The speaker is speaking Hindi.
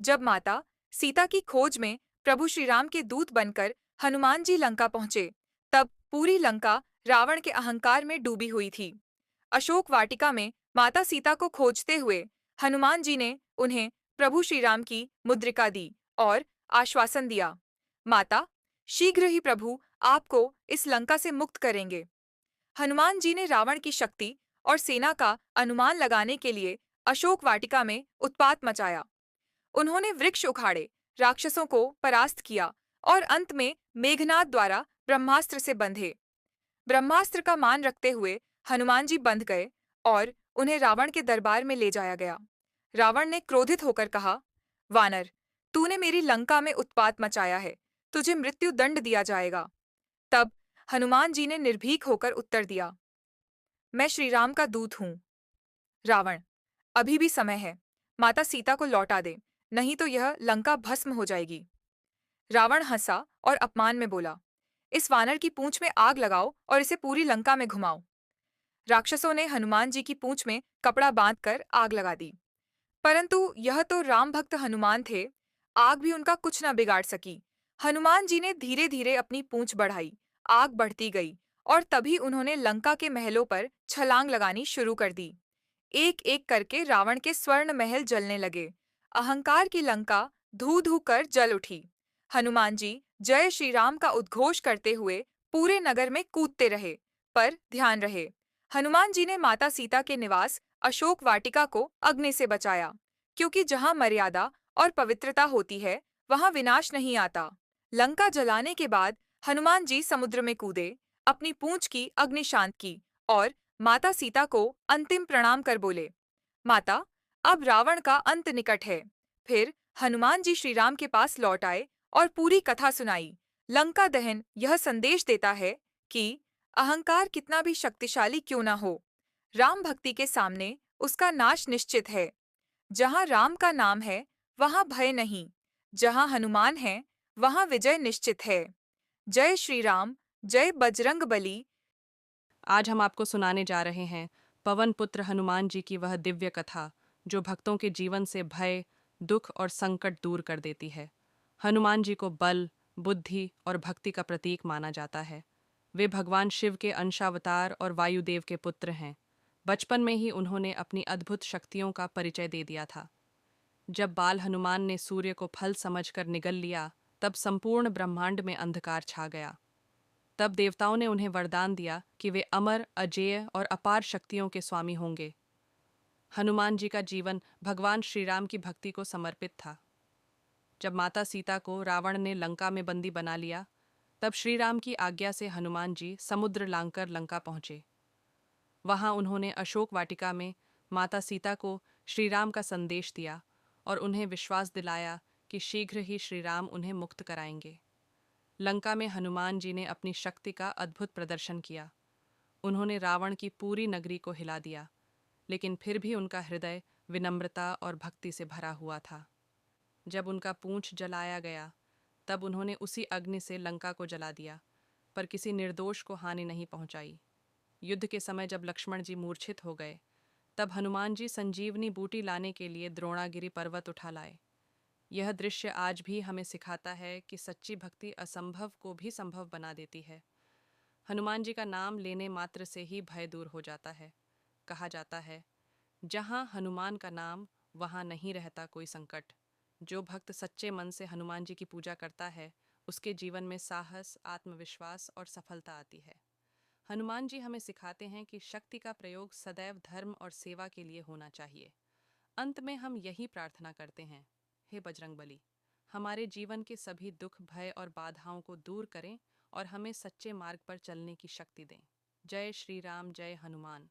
जब माता सीता की खोज में प्रभु श्री राम के दूत बनकर हनुमान जी लंका पहुंचे, तब पूरी लंका रावण के अहंकार में डूबी हुई थी। अशोक वाटिका में माता सीता को खोजते हुए हनुमान जी ने उन्हें प्रभु श्री राम की मुद्रिका दी और आश्वासन दिया, माता, शीघ्र ही प्रभु आपको इस लंका से मुक्त करेंगे। हनुमान जी ने रावण की शक्ति और सेना का अनुमान लगाने के लिए अशोक वाटिका में उत्पात मचाया। उन्होंने वृक्ष उखाड़े, राक्षसों को परास्त किया और अंत में मेघनाद द्वारा ब्रह्मास्त्र से बंधे। ब्रह्मास्त्र का मान रखते हुए हनुमान जी बंध गए और उन्हें रावण के दरबार में ले जाया गया। रावण ने क्रोधित होकर कहा, वानर, तूने मेरी लंका में उत्पात मचाया है, तुझे मृत्यु दंड दिया जाएगा। तब हनुमान जी ने निर्भीक होकर उत्तर दिया, मैं श्री राम का दूत हूँ। रावण, अभी भी समय है, माता सीता को लौटा दे, नहीं तो यह लंका भस्म हो जाएगी। रावण हंसा और अपमान में बोला, इस वानर की पूंछ में आग लगाओ और इसे पूरी लंका में घुमाओ। राक्षसों ने हनुमान जी की पूंछ में कपड़ा बांधकर आग लगा दी, परंतु यह तो राम भक्त हनुमान थे, आग भी उनका कुछ न बिगाड़ सकी। हनुमान जी ने धीरे धीरे अपनी पूंछ बढ़ाई, आग बढ़ती गई और तभी उन्होंने लंका के महलों पर छलांग लगानी शुरू कर दी। एक एक करके रावण के स्वर्ण महल जलने लगे। अहंकार की लंका धू धू कर जल उठी। हनुमान जी जय श्री राम का उद्घोष करते हुए पूरे नगर में कूदते रहे, पर ध्यान रहे, हनुमान जी ने माता सीता के निवास अशोक वाटिका को अग्नि से बचाया, क्योंकि जहां मर्यादा और पवित्रता होती है, वहां विनाश नहीं आता। लंका जलाने के बाद हनुमान जी समुद्र में कूदे, अपनी पूंछ की अग्नि शांत की और माता सीता को अंतिम प्रणाम कर बोले, माता, अब रावण का अंत निकट है। फिर हनुमान जी श्री राम के पास लौट आए और पूरी कथा सुनाई। लंका दहन यह संदेश देता है कि अहंकार कितना भी शक्तिशाली क्यों न हो, राम भक्ति के सामने उसका नाश निश्चित है। जहाँ राम का नाम है, वहाँ भय नहीं। जहाँ हनुमान है, वहाँ विजय निश्चित है। जय श्री राम, जय बजरंग बली। आज हम आपको सुनाने जा रहे हैं पवन पुत्र हनुमान जी की वह दिव्य कथा जो भक्तों के जीवन से भय, दुख और संकट दूर कर देती है। हनुमान जी को बल, बुद्धि और भक्ति का प्रतीक माना जाता है। वे भगवान शिव के अंशावतार और वायुदेव के पुत्र हैं। बचपन में ही उन्होंने अपनी अद्भुत शक्तियों का परिचय दे दिया था। जब बाल हनुमान ने सूर्य को फल समझकर निगल लिया, तब संपूर्ण ब्रह्मांड में अंधकार छा गया। तब देवताओं ने उन्हें वरदान दिया कि वे अमर, अजेय और अपार शक्तियों के स्वामी होंगे। हनुमान जी का जीवन भगवान श्री राम की भक्ति को समर्पित था। जब माता सीता को रावण ने लंका में बंदी बना लिया, तब श्री राम की आज्ञा से हनुमान जी समुद्र लांघकर लंका पहुंचे। वहां उन्होंने अशोक वाटिका में माता सीता को श्री राम का संदेश दिया और उन्हें विश्वास दिलाया कि शीघ्र ही श्री राम उन्हें मुक्त कराएंगे। लंका में हनुमान जी ने अपनी शक्ति का अद्भुत प्रदर्शन किया। उन्होंने रावण की पूरी नगरी को हिला दिया, लेकिन फिर भी उनका हृदय विनम्रता और भक्ति से भरा हुआ था। जब उनका पूंछ जलाया गया, तब उन्होंने उसी अग्नि से लंका को जला दिया, पर किसी निर्दोष को हानि नहीं पहुंचाई। युद्ध के समय जब लक्ष्मण जी मूर्छित हो गए, तब हनुमान जी संजीवनी बूटी लाने के लिए द्रोणागिरी पर्वत उठा लाए। यह दृश्य आज भी हमें सिखाता है कि सच्ची भक्ति असंभव को भी संभव बना देती है। हनुमान जी का नाम लेने मात्र से ही भय दूर हो जाता है। कहा जाता है, जहाँ हनुमान का नाम, वहाँ नहीं रहता कोई संकट। जो भक्त सच्चे मन से हनुमान जी की पूजा करता है, उसके जीवन में साहस, आत्मविश्वास और सफलता आती है। हनुमान जी हमें सिखाते हैं कि शक्ति का प्रयोग सदैव धर्म और सेवा के लिए होना चाहिए। अंत में हम यही प्रार्थना करते हैं, हे बजरंगबली, हमारे जीवन के सभी दुख, भय और बाधाओं को दूर करें और हमें सच्चे मार्ग पर चलने की शक्ति दें। जय श्री राम, जय हनुमान।